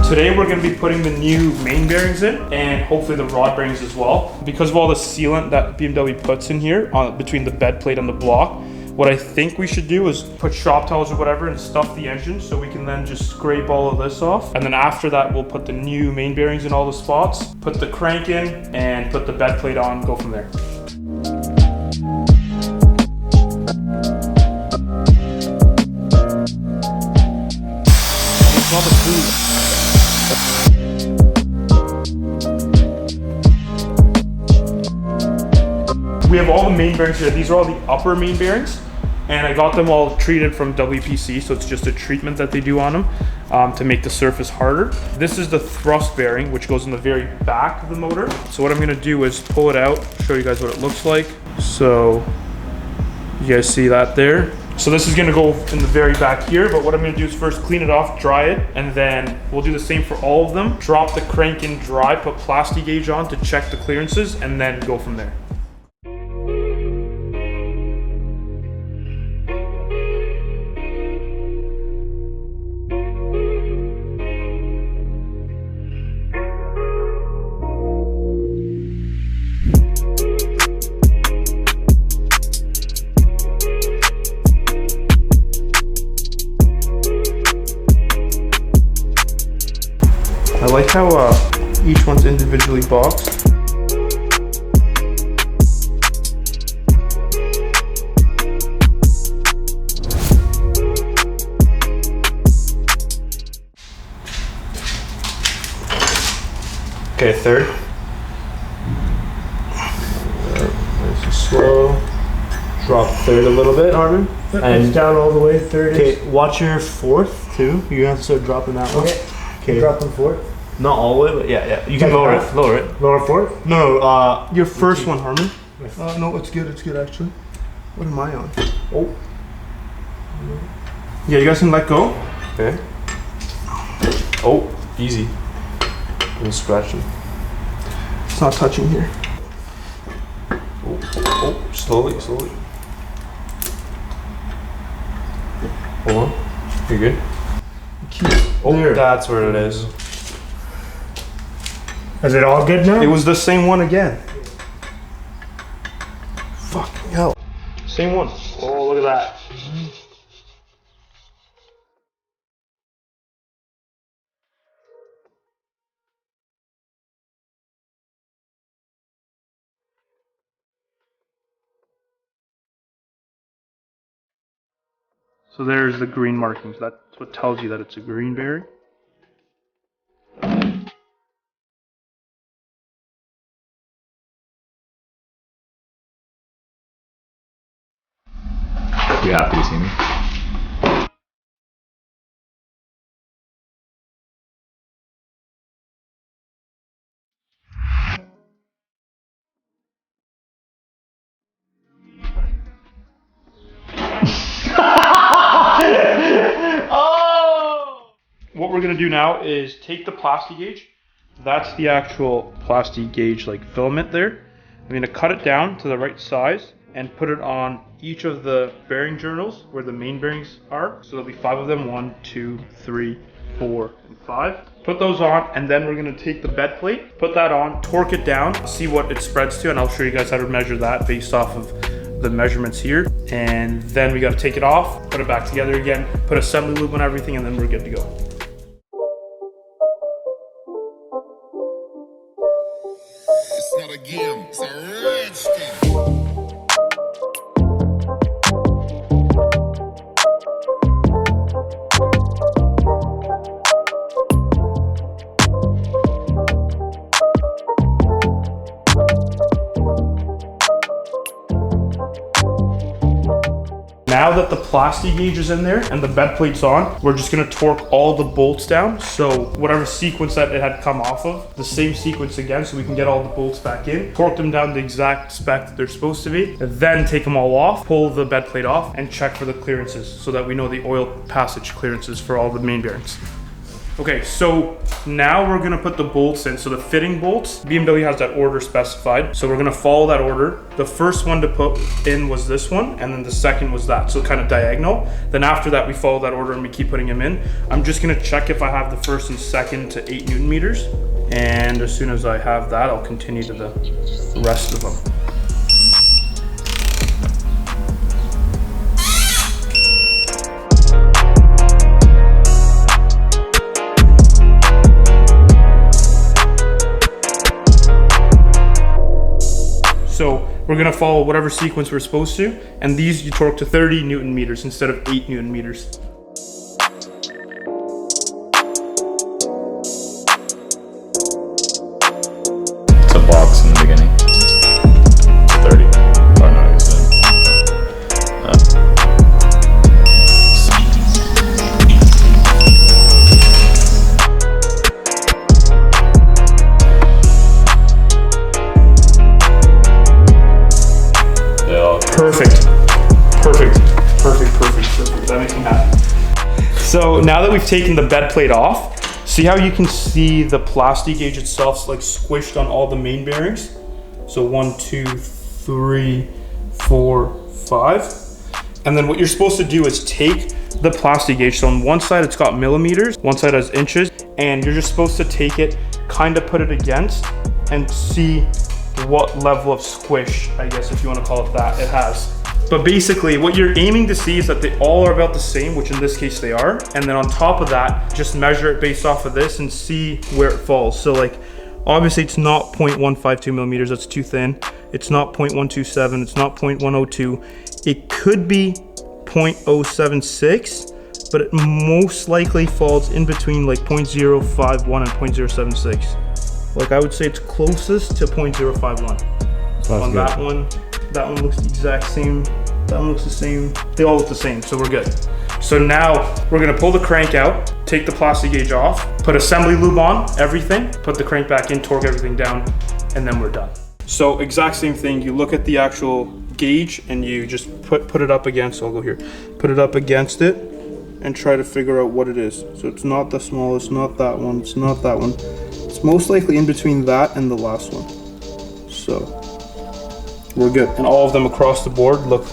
Today we're going to be putting the new main bearings in and hopefully the rod bearings as well. Because of all the sealant that BMW puts in here between the bed plate and the block, what I think we should do is put shop towels or whatever and stuff the engine so we can then just scrape all of this off. And then after that, we'll put the new main bearings in all the spots, put the crank in and put the bed plate on, go from there. Smell the food. We have all the main bearings here. These are all the upper main bearings, and I got them all treated from WPC, so it's just a treatment that they do on them to make the surface harder. This is the thrust bearing, which goes in the very back of the motor. So what I'm gonna do is pull it out, show you guys what it looks like. So you guys see that there? So this is gonna go in the very back here, but what I'm gonna do is first clean it off, dry it, and then we'll do the same for all of them. Drop the crank in dry, put plastic gauge on to check the clearances, and then go from there. I like how each one's individually boxed. Okay, third. Nice and slow. Drop third a little bit, Harmon. And down all the way, third. Okay, watch your fourth too. You're gonna have to start dropping that one. Okay. Dropping fourth. Not all the way, but yeah. You can lower it. Lower it. Lower fourth? No, your first one, Harmon. No, it's good actually. What am I on? Oh. Yeah, you guys can let go. Okay. Oh, easy. I'm scratching. It's not touching here. Oh, slowly. Hold on. You're good? Oh, There. that's where it is. Is it all good now? It was the same one again. Fucking hell. Same one. Oh, look at that. So there's the green markings. That's what tells you that it's a green bearing. You happy to see me? What we're gonna do now is take the plastic gauge. That's the actual plastic gauge like filament there. I'm gonna cut it down to the right size and put it on each of the bearing journals where the main bearings are. So there'll be 5 of them, 1, 2, 3, 4, and 5. Put those on, and then we're gonna take the bed plate, put that on, torque it down, see what it spreads to, and I'll show you guys how to measure that based off of the measurements here. And then we gotta take it off, put it back together again, put assembly lube on everything, and then we're good to go. It's not a game, it's a rich thing. Now that the plastic gauge is in there and the bed plate's on, we're just gonna torque all the bolts down. So whatever sequence that it had come off of, the same sequence again, so we can get all the bolts back in, torque them down the exact spec that they're supposed to be, and then take them all off, pull the bed plate off, and check for the clearances so that we know the oil passage clearances for all the main bearings. Okay, so now we're gonna put the bolts in. So the fitting bolts, BMW has that order specified. So we're gonna follow that order. The first one to put in was this one, and then the second was that, so kind of diagonal. Then after that, we follow that order and we keep putting them in. I'm just gonna check if I have the first and second to 8 Newton meters. And as soon as I have that, I'll continue to the rest of them. So we're gonna follow whatever sequence we're supposed to, and these you torque to 30 Newton meters instead of 8 Newton meters. It's a box in the beginning. 30. Oh no, it's Perfect. That makes me happy. So now that we've taken the bed plate off, see how you can see the plastic gauge itself like squished on all the main bearings? So 1, 2, 3, 4, 5. And then what you're supposed to do is take the plastic gauge. So on one side it's got millimeters, one side has inches, and you're just supposed to take it, kind of put it against, and see what level of squish, I guess if you want to call it that, it has. But basically what you're aiming to see is that they all are about the same, which in this case they are. And then on top of that, just measure it based off of this and see where it falls. So like, obviously it's not 0.152 millimeters, that's too thin. It's not 0.127, it's not 0.102. It could be 0.076, but it most likely falls in between like 0.051 and 0.076. Like I would say it's closest to 0.051. On good. That one looks the exact same. That one looks the same. They all look the same, so we're good. So now we're gonna pull the crank out, take the plastic gauge off, put assembly lube on everything, put the crank back in, torque everything down, and then we're done. So exact same thing, you look at the actual gauge and you just put it up against, I'll go here, put it up against it and try to figure out what it is. So it's not the smallest, not that one, it's not that one. It's most likely in between that and the last one. So we're good. And all of them across the board look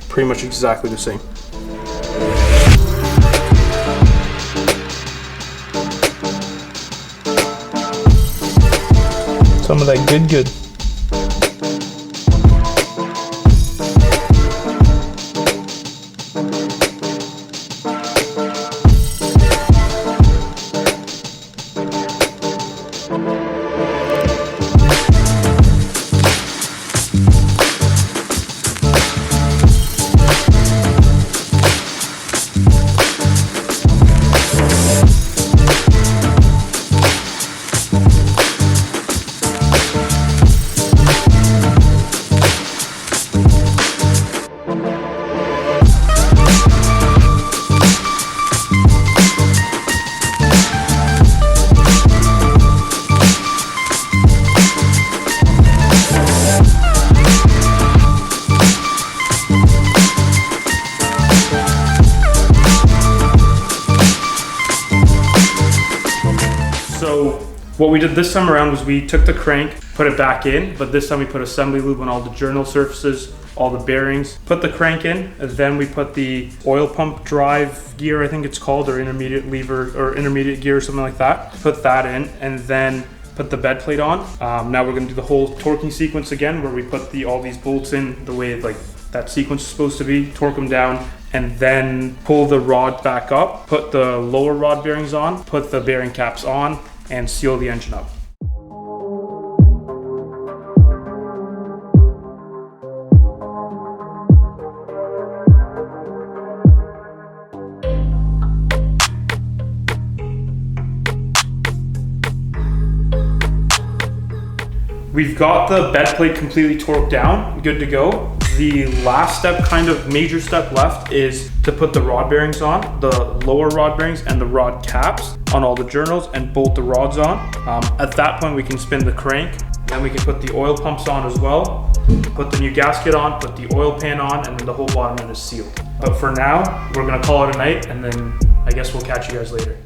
pretty much exactly the same. Some of that good. So what we did this time around was we took the crank, put it back in, but this time we put assembly lube on all the journal surfaces, all the bearings, put the crank in, and then we put the oil pump drive gear, I think it's called, or intermediate lever, or intermediate gear or something like that. Put that in, and then put the bed plate on. Now we're gonna do the whole torquing sequence again, where we put all these bolts in the way like that sequence is supposed to be, torque them down, and then pull the rod back up, put the lower rod bearings on, put the bearing caps on, and seal the engine up. We've got the bed plate completely torqued down, good to go. The last step, kind of major step left, is to put the rod bearings on, the lower rod bearings and the rod caps on all the journals, and bolt the rods on. At that point we can spin the crank, then we can put the oil pumps on as well, put the new gasket on, put the oil pan on, and then the whole bottom end is sealed. But for now, we're gonna call it a night, and then I guess we'll catch you guys later.